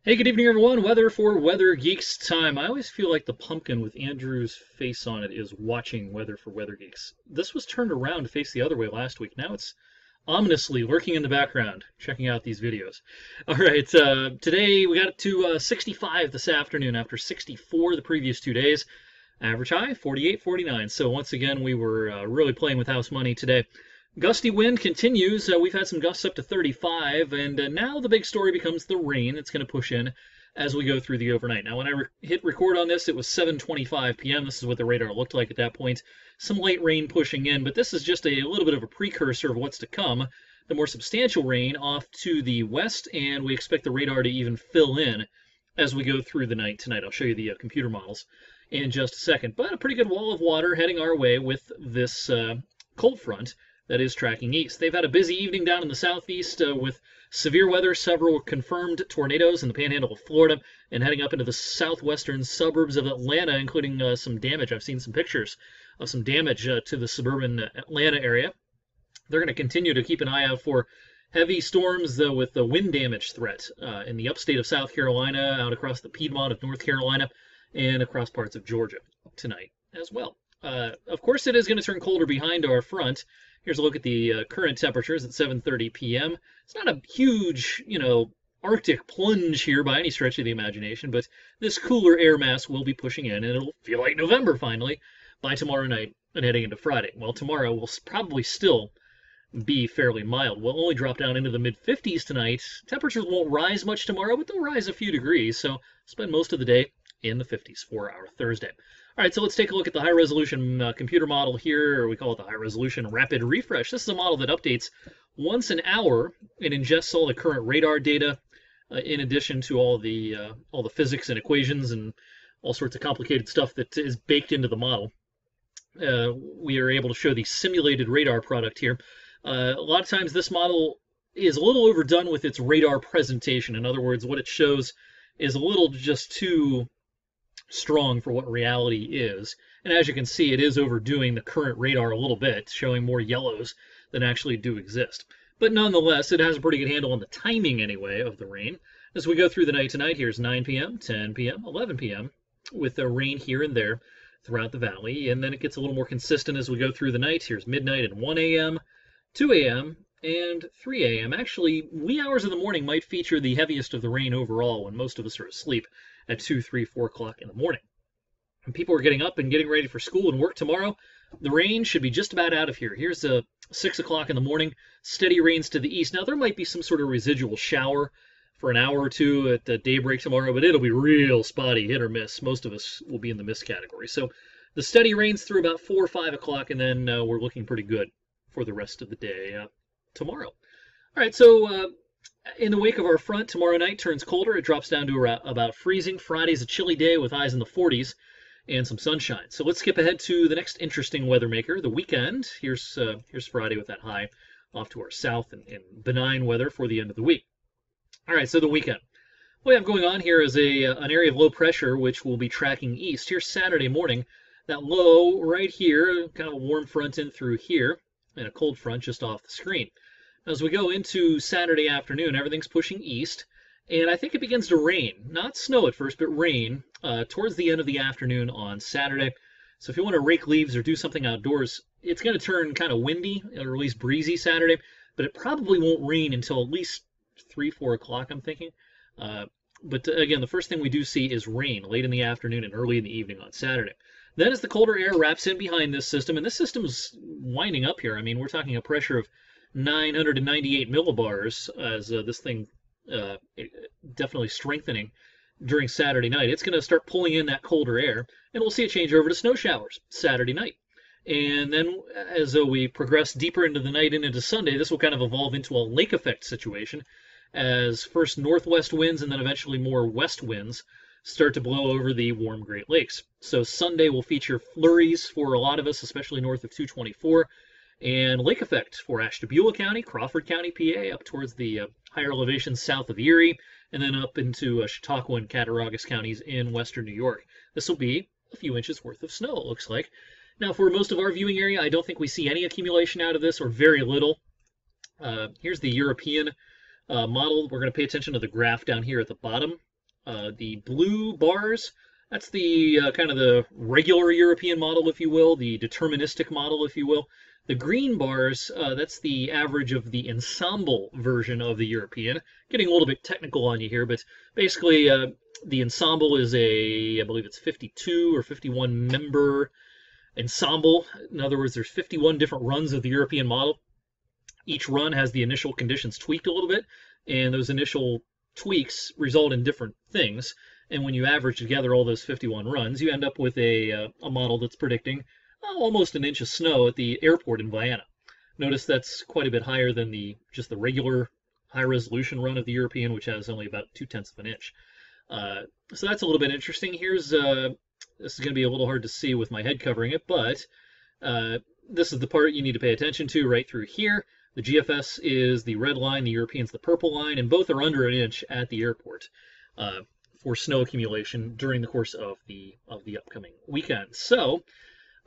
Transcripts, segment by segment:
Hey, good evening, everyone. Weather for Weather Geeks time. I always feel like the pumpkin with Andrew's face on it is watching Weather for Weather Geeks. This was turned around to face the other way last week. Now it's ominously lurking in the background, checking out these videos. All right, today we got to 65 this afternoon after 64 the previous 2 days. Average high 48, 49. So once again, we were really playing with house money today. Gusty wind continues. We've had some gusts up to 35, and now the big story becomes the rain. It's going to push in as we go through the overnight. Now, when I hit record on this, it was 7:25 p.m. This is what the radar looked like at that point. Some light rain pushing in, but this is just a little bit of a precursor of what's to come. The more substantial rain off to the west, and we expect the radar to even fill in as we go through the night tonight. I'll show you the computer models in just a second. But a pretty good wall of water heading our way with this cold front that is tracking east. They've had a busy evening down in the southeast with severe weather, several confirmed tornadoes in the panhandle of Florida, and heading up into the southwestern suburbs of Atlanta, including some damage. I've seen some pictures of some damage to the suburban Atlanta area. They're going to continue to keep an eye out for heavy storms, though, with the wind damage threat in the upstate of South Carolina, out across the Piedmont of North Carolina, and across parts of Georgia tonight as well. Of course, it is going to turn colder behind our front. Here's a look at the current temperatures at 7:30 p.m. It's not a huge, Arctic plunge here by any stretch of the imagination, but this cooler air mass will be pushing in, and it'll feel like November finally by tomorrow night and heading into Friday. Well, tomorrow will probably still be fairly mild. We'll only drop down into the mid-50s tonight. Temperatures won't rise much tomorrow, but they'll rise a few degrees, so spend most of the day in the 50s for our Thursday. All right, so let's take a look at the high-resolution computer model here, or we call it the high-resolution rapid refresh. This is a model that updates once an hour and ingests all the current radar data, in addition to all the physics and equations and all sorts of complicated stuff that is baked into the model. We are able to show the simulated radar product here. A lot of times this model is a little overdone with its radar presentation. In other words, what it shows is a little just too strong for what reality is. And as you can see, it is overdoing the current radar a little bit, showing more yellows than actually do exist. But nonetheless, it has a pretty good handle on the timing anyway of the rain. As we go through the night tonight, here's 9 p.m., 10 p.m., 11 p.m., with the rain here and there throughout the valley. And then it gets a little more consistent as we go through the night. Here's midnight and 1 a.m., 2 a.m., and 3 a.m. Actually, wee hours of the morning might feature the heaviest of the rain overall when most of us are asleep at 2, 3, 4 o'clock in the morning. When people are getting up and getting ready for school and work tomorrow, the rain should be just about out of here. Here's 6 o'clock in the morning, steady rains to the east. Now, there might be some sort of residual shower for an hour or two at daybreak tomorrow, but it'll be real spotty, hit or miss. Most of us will be in the miss category. So the steady rains through about 4 or 5 o'clock, and then we're looking pretty good for the rest of the day tomorrow. All right, so in the wake of our front, tomorrow night turns colder. It drops down to about freezing. Friday's a chilly day with highs in the 40s and some sunshine. So let's skip ahead to the next interesting weather maker, the weekend. Here's Friday with that high off to our south and benign weather for the end of the week. All right, so the weekend. What we have going on here is an area of low pressure which will be tracking east. Here's Saturday morning. That low right here, kind of a warm front in through here, and a cold front just off the screen. As we go into Saturday afternoon, everything's pushing east, and I think it begins to rain. Not snow at first, but rain towards the end of the afternoon on Saturday. So if you want to rake leaves or do something outdoors, it's going to turn kind of windy, or at least breezy Saturday, but it probably won't rain until at least 3, 4 o'clock, I'm thinking. But again, the first thing we do see is rain late in the afternoon and early in the evening on Saturday. Then as the colder air wraps in behind this system, and this system's winding up here. I mean, we're talking a pressure of 998 millibars as this thing definitely strengthening during Saturday night. It's going to start pulling in that colder air, and we'll see a change over to snow showers Saturday night. And then as we progress deeper into the night and into Sunday, this will kind of evolve into a lake effect situation as first northwest winds and then eventually more west winds start to blow over the warm Great Lakes. So Sunday will feature flurries for a lot of us, especially north of 224, and lake effect for Ashtabula County, Crawford County, PA, up towards the higher elevations south of Erie, and then up into Chautauqua and Cattaraugus counties in western New York. This will be a few inches worth of snow, it looks like. Now, for most of our viewing area, I don't think we see any accumulation out of this, or very little. Here's the European model. We're going to pay attention to the graph down here at the bottom. The blue bars, that's the kind of the regular European model, if you will, the deterministic model, if you will. The green bars, that's the average of the ensemble version of the European. Getting a little bit technical on you here, but basically the ensemble is I believe it's 52 or 51 member ensemble. In other words, there's 51 different runs of the European model. Each run has the initial conditions tweaked a little bit, and those initial tweaks result in different things. And when you average together all those 51 runs, you end up with a model that's predicting almost an inch of snow at the airport in Vienna. Notice that's quite a bit higher than just the regular high-resolution run of the European, which has only about 0.2 of an inch. So that's a little bit interesting. This is going to be a little hard to see with my head covering it, but this is the part you need to pay attention to right through here. The GFS is the red line, the European's the purple line, and both are under an inch at the airport for snow accumulation during the course of the upcoming weekend. So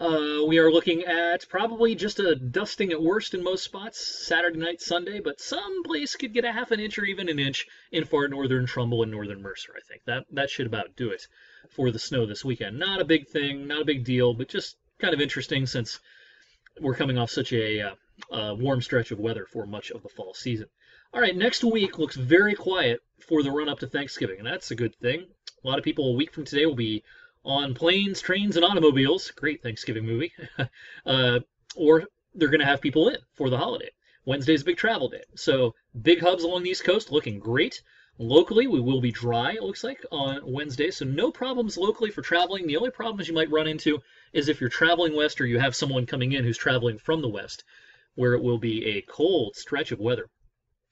we are looking at probably just a dusting at worst in most spots, Saturday night, Sunday, but some place could get a half an inch or even an inch in far northern Trumbull and northern Mercer, I think. That should about do it for the snow this weekend. Not a big thing, not a big deal, but just kind of interesting since we're coming off such a warm stretch of weather for much of the fall season. All right, next week looks very quiet for the run-up to Thanksgiving, and that's a good thing. A lot of people a week from today will be on planes, trains, and automobiles. Great Thanksgiving movie. Or they're going to have people in for the holiday. Wednesday's a big travel day. So big hubs along the East Coast looking great. Locally, we will be dry, it looks like, on Wednesday. So no problems locally for traveling. The only problems you might run into is if you're traveling west or you have someone coming in who's traveling from the west, where it will be a cold stretch of weather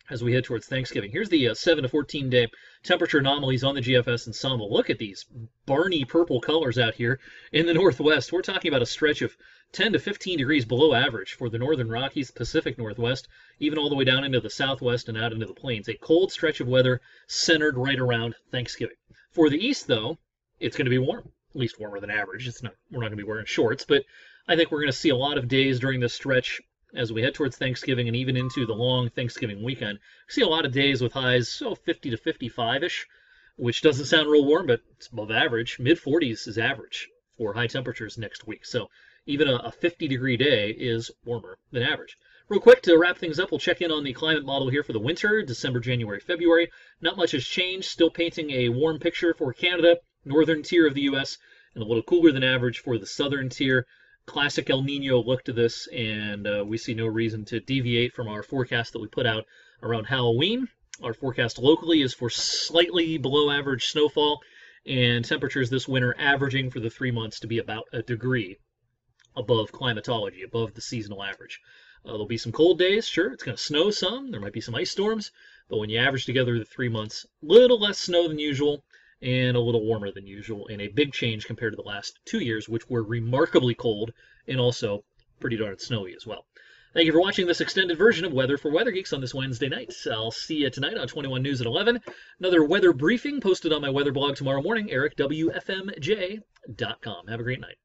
as we head towards Thanksgiving. Here's the 7 to 14 day temperature anomalies on the GFS ensemble. Look at these Barney purple colors out here in the Northwest. We're talking about a stretch of 10 to 15 degrees below average for the Northern Rockies, Pacific Northwest, even all the way down into the Southwest and out into the plains. A cold stretch of weather centered right around Thanksgiving. For the East, though, it's going to be warm, at least warmer than average. We're not going to be wearing shorts, but I think we're going to see a lot of days during this stretch as we head towards Thanksgiving and even into the long Thanksgiving weekend. We see a lot of days with highs 50 to 55-ish, which doesn't sound real warm, but it's above average. Mid-40s is average for high temperatures next week. So even a 50-degree day is warmer than average. Real quick, to wrap things up, we'll check in on the climate model here for the winter, December, January, February. Not much has changed, still painting a warm picture for Canada, northern tier of the U.S., and a little cooler than average for the southern tier. Classic El Nino look to this, and we see no reason to deviate from our forecast that we put out around Halloween. Our forecast locally is for slightly below average snowfall, and temperatures this winter averaging for the 3 months to be about a degree above climatology, above the seasonal average. There'll be some cold days, sure, it's going to snow some, there might be some ice storms, but when you average together the 3 months, a little less snow than usual, and a little warmer than usual, and a big change compared to the last 2 years, which were remarkably cold and also pretty darn snowy as well. Thank you for watching this extended version of Weather for Weather Geeks on this Wednesday night. I'll see you tonight on 21 News at 11. Another weather briefing posted on my weather blog tomorrow morning, ericwfmj.com. Have a great night.